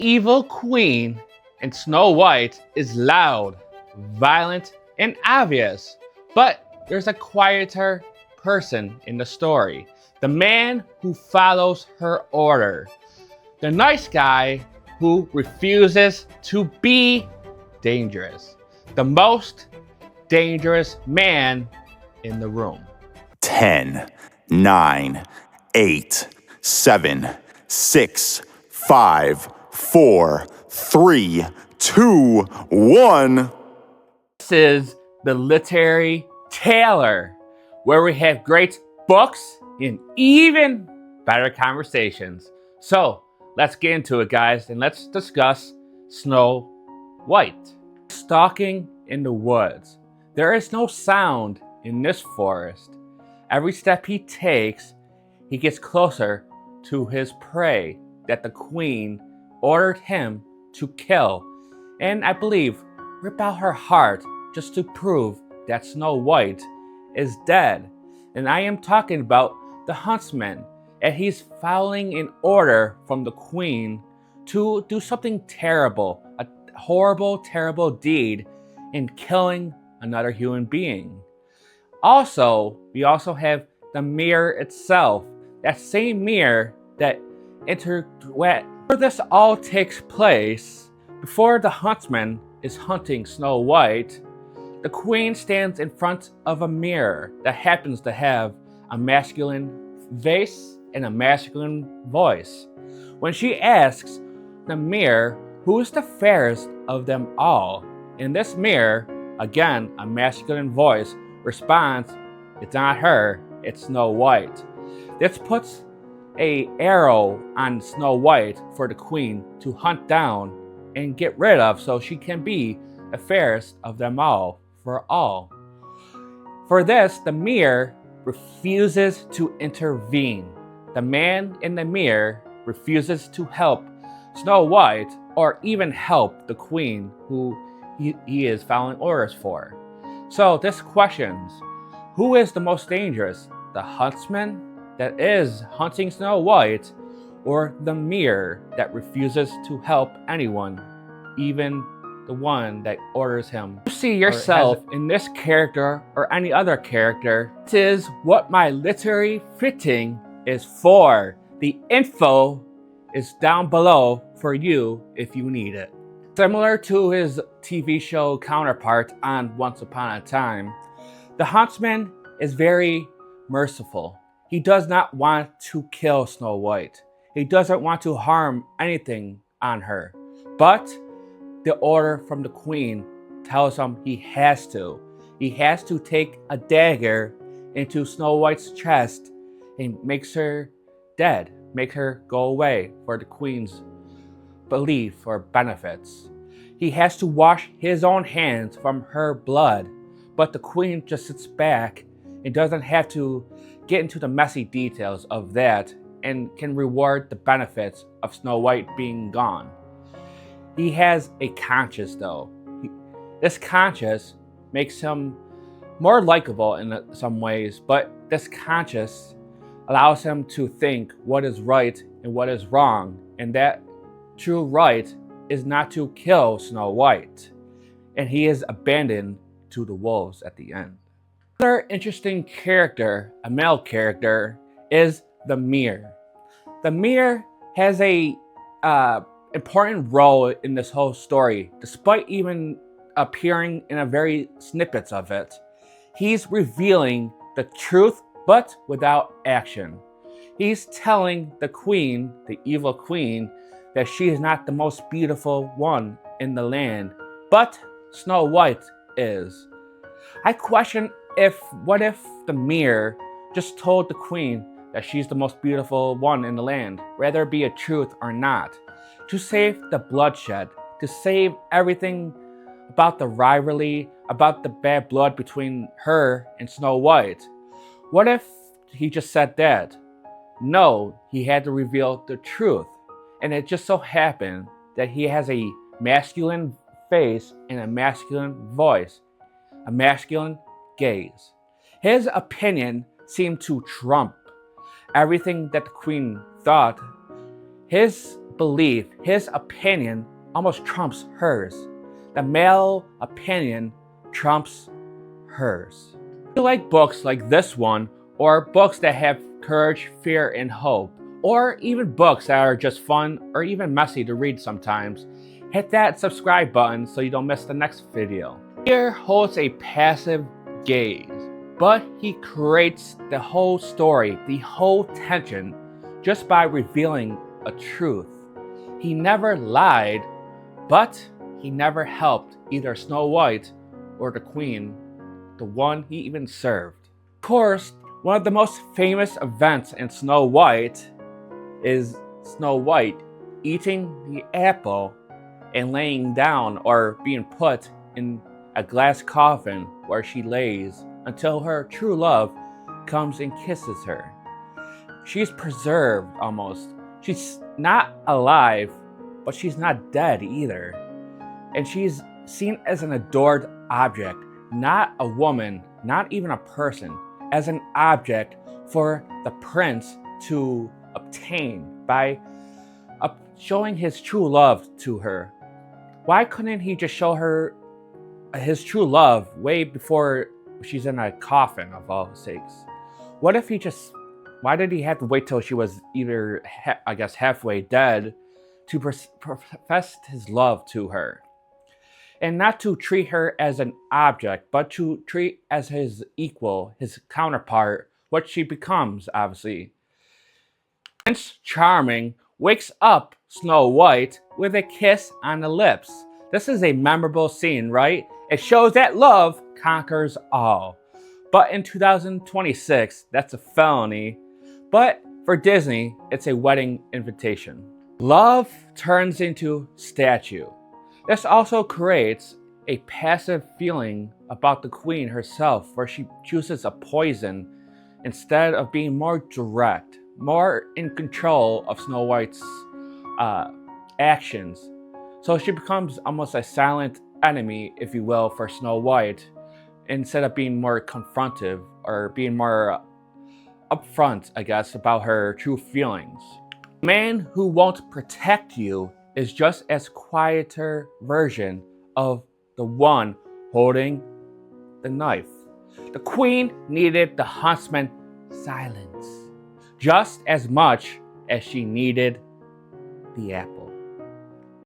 evil queen in Snow White is loud, violent, and obvious. But there's a quieter person in the story. The man who follows her order. The nice guy who refuses to be dangerous. The most dangerous man in the room. 10, 9, 8, 7, 6, 5, 4, 3, 2, 1. This is the Literary Tailor, where we have great books and even better conversations. So let's get into it, guys, and let's discuss Snow White. Stalking in the woods. There is no sound in this forest. Every step he takes, he gets closer to his prey that the queen ordered him to kill, and I believe rip out her heart just to prove that Snow White is dead. And I am talking about the huntsman, and he's following an order from the queen to do something terrible, a horrible, terrible deed in killing another human being. Also, we also have the mirror itself, that same mirror that where this all takes place. Before the huntsman is hunting Snow White, the queen stands in front of a mirror that happens to have a masculine face and a masculine voice. When she asks the mirror who is the fairest of them all, in this mirror, again, a masculine voice responds, "It's not her, it's Snow White." This puts an arrow on Snow White for the queen to hunt down and get rid of, so she can be the fairest of them all for all. For this, the mirror refuses to intervene. The man in the mirror refuses to help Snow White or even help the queen who he is following orders for. So this questions, who is the most dangerous? The huntsman that is hunting Snow White, or the mirror that refuses to help anyone, even the one that orders him? You see yourself in this character or any other character. This is what my literary fitting is for. The info is down below for you if you need it. Similar to his TV show counterpart on Once Upon a Time, the huntsman is very merciful. He does not want to kill Snow White. He doesn't want to harm anything on her. But the order from the queen tells him he has to. He has to take a dagger into Snow White's chest and makes her dead, make her go away for the queen's belief or benefits. He has to wash his own hands from her blood, but the queen just sits back and doesn't have to get into the messy details of that and can reward the benefits of Snow White being gone. He has a conscience though. This conscience makes him more likable in some ways, but this conscience allows him to think what is right and what is wrong, and that true right is not to kill Snow White, and he is abandoned to the wolves at the end. Another interesting character, a male character, is the mirror. The mirror has a important role in this whole story, despite even appearing in a very snippets of it. He's revealing the truth, but without action. He's telling the queen, the evil queen, that she is not the most beautiful one in the land, but Snow White is. I question what if the mirror just told the queen that she's the most beautiful one in the land, whether it be a truth or not, to save the bloodshed, to save everything about the rivalry, about the bad blood between her and Snow White. What if he just said that? No, he had to reveal the truth. And it just so happened that he has a masculine face and a masculine voice, a masculine gaze. His opinion seemed to trump everything that the queen thought. His believe his opinion almost trumps hers. The male opinion trumps hers. If you like books like this one, or books that have courage, fear, and hope, or even books that are just fun or even messy to read sometimes, hit that subscribe button so you don't miss the next video. Here holds a passive gaze, but he creates the whole story, the whole tension, just by revealing a truth. He never lied, but he never helped either Snow White or the Queen, the one he even served. Of course, one of the most famous events in Snow White is Snow White eating the apple and laying down or being put in a glass coffin where she lays until her true love comes and kisses her. She's preserved almost. She's not alive, but she's not dead either. And she's seen as an adored object, not a woman, not even a person, as an object for the prince to obtain by showing his true love to her. Why couldn't he just show her his true love way before she's in a coffin, of all sakes? What if why did he have to wait till she was either, halfway dead to profess his love to her? And not to treat her as an object, but to treat as his equal, his counterpart, what she becomes, obviously. Prince Charming wakes up Snow White with a kiss on the lips. This is a memorable scene, right? It shows that love conquers all. But in 2026, that's a felony. But for Disney, it's a wedding invitation. Love turns into statue. This also creates a passive feeling about the Queen herself, where she chooses a poison instead of being more direct, more in control of Snow White's actions. So she becomes almost a silent enemy, if you will, for Snow White, instead of being more confrontive or being more upfront, about her true feelings. A man who won't protect you is just as quieter version of the one holding the knife. The Queen needed the huntsman's silence just as much as she needed the apple.